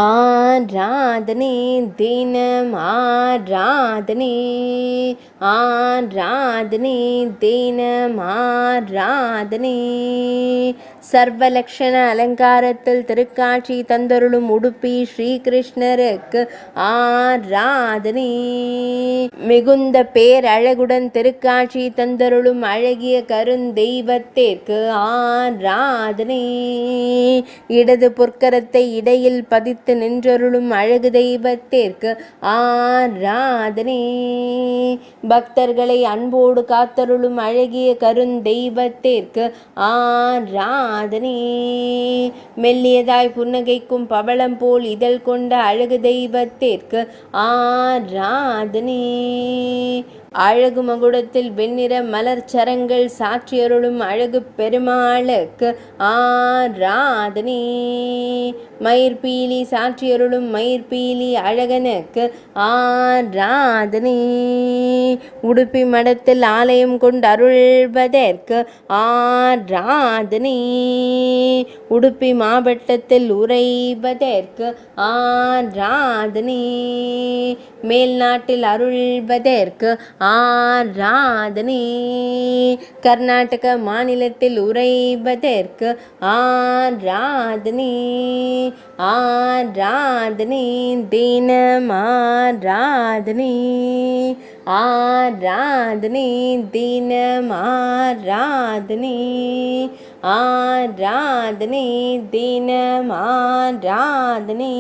ஆராதனை தினம் ஆராதனை, ஆராதனை தினம் ஆராதனை. சர்வலக்ஷண அலங்காரத்தில் திருக்காட்சி தந்தருளும் உடுப்பி ஸ்ரீகிருஷ்ணருக்கு ஆராதனை. மிகுந்த பேரழகுடன் திருக்காட்சி தந்தருளும் அழகிய கருந்தெய்வத்திற்கு ஆராதனை. இடது பொற்கரத்தை இடையில் பதித்து நின்றருளும் அழகு தெய்வத்திற்கு ஆராதனை. பக்தர்களை அன்போடு காத்தருளும் அழகிய கருந்தெய்வத்திற்கு ஆராதனை. மெல்லியதாய் புன்னகைக்கும் பவளம் போல் இதழ் கொண்ட அழகு தெய்வத்திற்கு ஆராதனை. அழகு மகுடத்தில் வெண்ணிற மலர் சரங்கள் சாற்றியருளும் அழகு பெருமாளுக்கு ஆராதனை. மயிர்பீலி சாற்றியருளும் மயிர்பீலி அழகனுக்கு ஆராதனை. உடுப்பி மடத்தில் ஆலயம் கொண்டு அருள்வதற்கு ஆராதனை. உடுப்பி மாவட்டத்தில் உறைவதற்கு ஆராதனை. மேல்நாட்டில் அருள்வதற்கு ஆராதனை. கர்நாடக மாநிலத்தில் உறைவதற்கு ஆராதனை. ஆராதனை தினம் ஆராதனை, ஆராதனை தினம் ஆராதனை, ஆராதனை தினம் ஆராதனை.